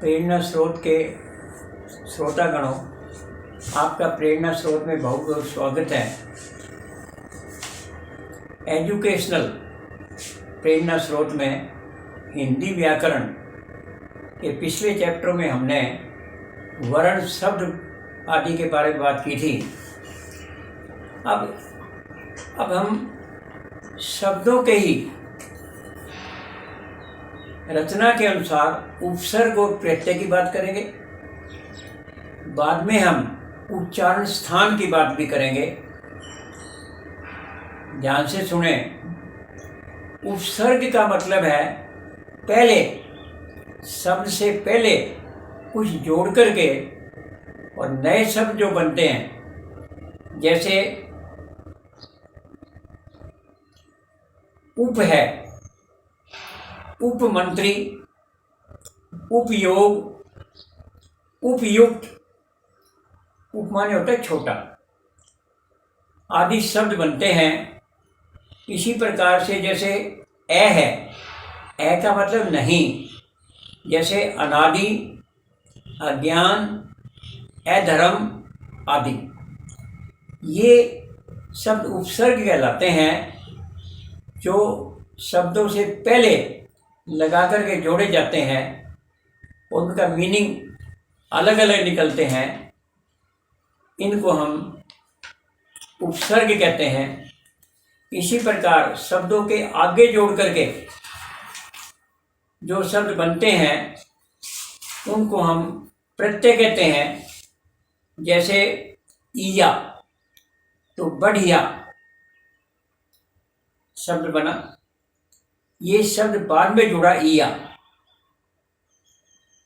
प्रेरणा स्रोत के श्रोतागणों, आपका प्रेरणा स्रोत में बहुत बहुत स्वागत है। एजुकेशनल प्रेरणा स्रोत में हिंदी व्याकरण के पिछले चैप्टरों में हमने वर्ण, शब्द आदि के बारे में बात की थी। अब हम शब्दों के ही रचना के अनुसार उपसर्ग और प्रत्यय की बात करेंगे। बाद में हम उच्चारण स्थान की बात भी करेंगे। ध्यान से सुने। उपसर्ग का मतलब है पहले, शब्द से पहले कुछ जोड़ करके और नए शब्द जो बनते हैं, जैसे उप है, उपमंत्री, उपयोग, उपयुक्त, उप माने होता है छोटा, आदि शब्द बनते हैं। इसी प्रकार से जैसे ए है, ए का मतलब नहीं, जैसे अनादि, अज्ञान, अधर्म आदि, ये शब्द उपसर्ग कहलाते हैं, जो शब्दों से पहले लगा करके जोड़े जाते हैं। उनका मीनिंग अलग अलग निकलते हैं। इनको हम उपसर्ग कहते हैं। इसी प्रकार शब्दों के आगे जोड़ करके जो शब्द बनते हैं उनको हम प्रत्यय कहते हैं। जैसे ईया, तो बढ़िया शब्द बना, ये शब्द बाद में जुड़ा, ईया,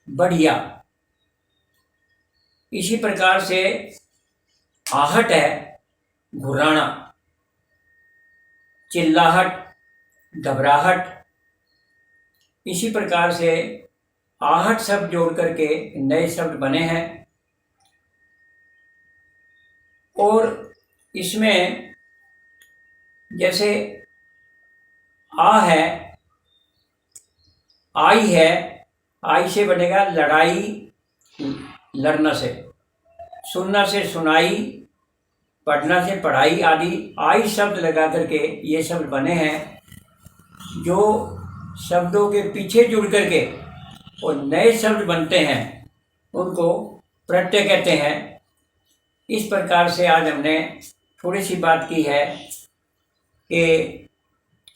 बढ़िया। इसी प्रकार से आहट है, घुराना, चिल्लाहट, घबराहट। इसी प्रकार से आहट शब्द जोड़ करके नए शब्द बने हैं। और इसमें जैसे आ है, आई है, आई से बनेगा लड़ाई, लड़ना से, सुनना से सुनाई, पढ़ना से पढ़ाई आदि आई शब्द लगा करके ये शब्द बने हैं। जो शब्दों के पीछे जुड़ करके और नए शब्द बनते हैं उनको प्रत्यय कहते हैं। इस प्रकार से आज हमने थोड़ी सी बात की है कि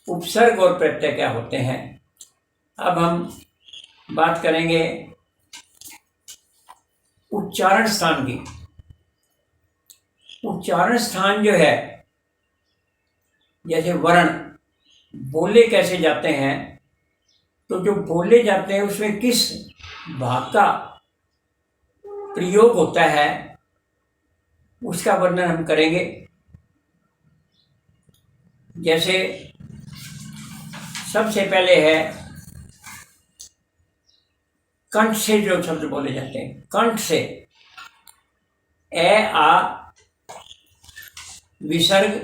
उपसर्ग और प्रत्यय क्या होते हैं। अब हम बात करेंगे उच्चारण स्थान की। उच्चारण स्थान जो है, जैसे वर्ण बोले कैसे जाते हैं, तो जो बोले जाते हैं उसमें किस भाग का प्रयोग होता है उसका वर्णन हम करेंगे। जैसे सबसे पहले है कंठ से जो शब्द बोले जाते हैं, कंठ से ए, आ, विसर्ग,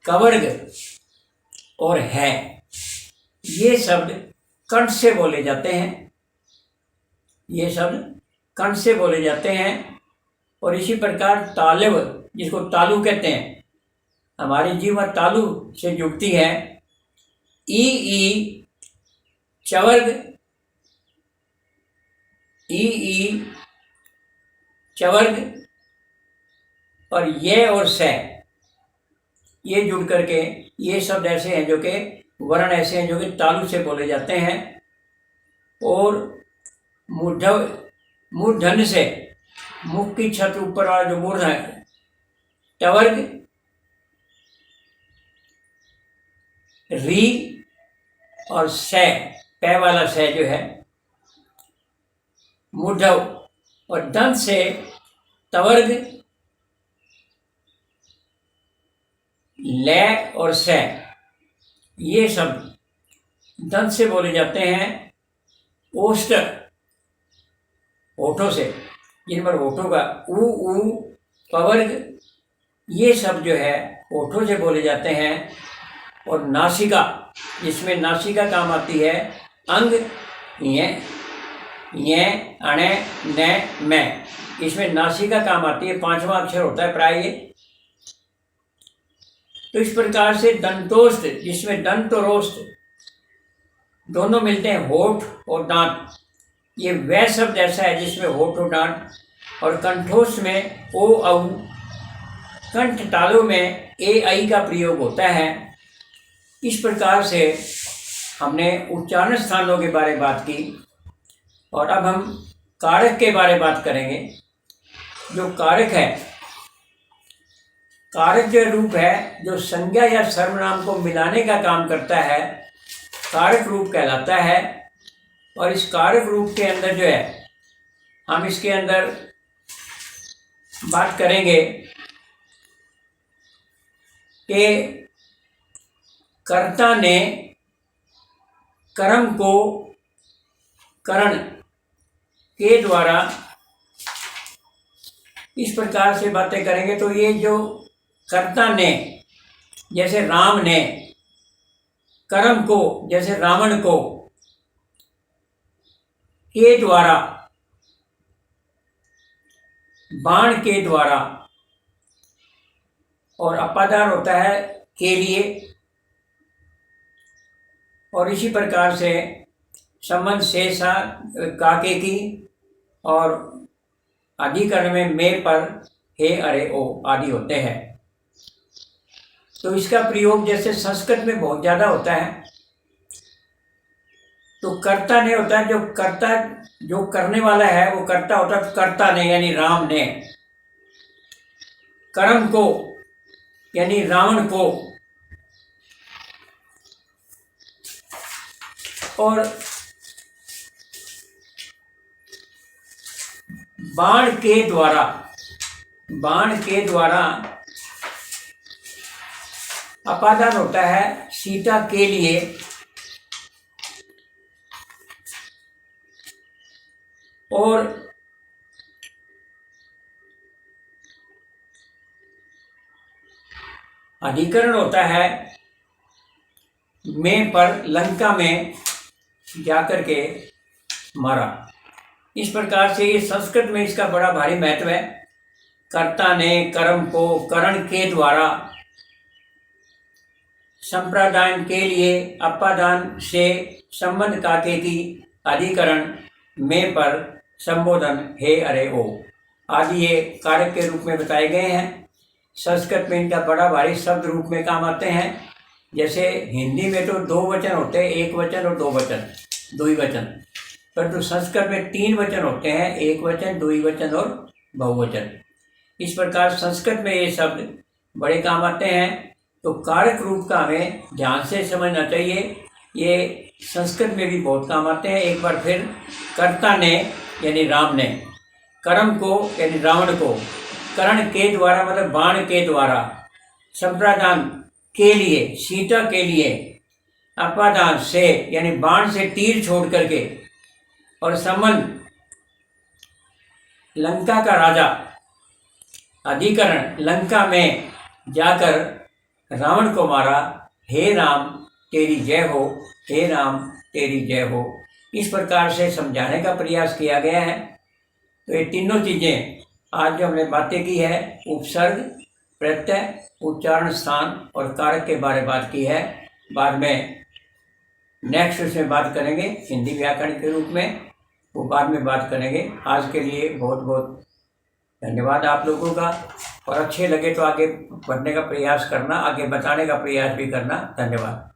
कवर्ग और है, ये शब्द कंठ से बोले जाते हैं। ये शब्द कंठ से बोले जाते हैं। और इसी प्रकार तालव, जिसको तालु कहते हैं, हमारी जीवा तालु से जुड़ती है। ई चवर्ग, ई चवर्ग, और ये और से, ये जुड़ करके ये शब्द ऐसे हैं जो कि वर्ण ऐसे हैं जो कि तालु से बोले जाते हैं। और मूर्धन्य से, मुख की छत ऊपर वाला जो मूर्ध है, टवर्ग, री और से, पै वाला से जो है मूर्धव, और दंत से तवर्ग, ले और से, ये शब्द दंत से बोले जाते हैं। ओष्ठ, होठों से, जिन पर होठों का ऊ पवर्ग, ये शब्द जो है होठों से बोले जाते हैं। और नासिका, जिसमें नासिका काम आती है, अंग ये ये अणे ने मैं, इसमें नासिका काम आती है, 5वां अक्षर होता है प्राय ये। तो इस प्रकार से दंतोष्ठ, जिसमें दंत और ओष्ठ दोनों मिलते हैं, होठ और दांत, ये वह शब्द ऐसा है जिसमें होठ और दांत। और कंठोष्ठ में ओ औ, कंठ तालुओं में ए आई का प्रयोग होता है। इस प्रकार से हमने उच्चारण स्थानों के बारे में बात की, और अब हम कारक के बारे में बात करेंगे। जो कारक है, कारक जो रूप है, जो संज्ञा या सर्वनाम को मिलाने का काम करता है, कारक रूप कहलाता है। और इस कारक रूप के अंदर जो है, हम इसके अंदर बात करेंगे कि कर्ता ने कर्म को करण के द्वारा, इस प्रकार से बातें करेंगे। तो ये जो कर्ता ने, जैसे राम ने, कर्म को जैसे रावण को, के द्वारा, बाण के द्वारा, और अपादान होता है के लिए। और इसी प्रकार से संबंध शेषा काके की, और अधिकरण में मे पर हे अरे ओ आदि होते हैं। तो इसका प्रयोग जैसे संस्कृत में बहुत ज़्यादा होता है। तो कर्ता ने होता है, जो कर्ता, जो करने वाला है वो कर्ता होता है। कर्ता ने यानी राम ने, कर्म को यानी रावण को, और बाण के द्वारा, बाण के द्वारा अपादान होता है सीता के लिए। और अधिकरण होता है में पर, लंका में जाकर के मारा। इस प्रकार से ये संस्कृत में इसका बड़ा भारी महत्व है। कर्ता ने कर्म को करण के द्वारा, संप्रदान के लिए, अपादान से, संबंध काके की, अधिकरण में पर, संबोधन हे अरे ओ आदि ये कारक के रूप में बताए गए हैं। संस्कृत में इनका बड़ा भारी शब्द रूप में काम आते हैं। जैसे हिंदी में तो 2 वचन होते हैं, 1 वचन और 2 वचन, द्विवचन, परंतु संस्कृत में 3 वचन होते हैं, 1 वचन, द्विवचन और बहुवचन। इस प्रकार संस्कृत में ये शब्द बड़े काम आते हैं। तो कारक रूप का हमें ध्यान से समझना चाहिए। ये संस्कृत में भी बहुत काम आते हैं। एक बार फिर, कर्ता ने यानी राम ने, कर्म को यानी रावण को, करण के द्वारा मतलब बाण के द्वारा, संप्रदान के लिए सीता के लिए, अपादान से यानी बाण से तीर छोड़ करके, और संबंध लंका का राजा, अधिकरण लंका में जाकर रावण को मारा। हे राम तेरी जय हो, हे राम तेरी जय हो। इस प्रकार से समझाने का प्रयास किया गया है। तो ये तीनों चीज़ें आज जो हमने बातें की है, उपसर्ग, प्रत्यय, उच्चारण स्थान और कारक के बारे में बात की है। बाद में नेक्स्ट उसमें बात करेंगे हिंदी व्याकरण के रूप में, वो बाद में बात करेंगे। आज के लिए बहुत बहुत धन्यवाद आप लोगों का, और अच्छे लगे तो आगे बढ़ने का प्रयास करना, आगे बताने का प्रयास भी करना। धन्यवाद।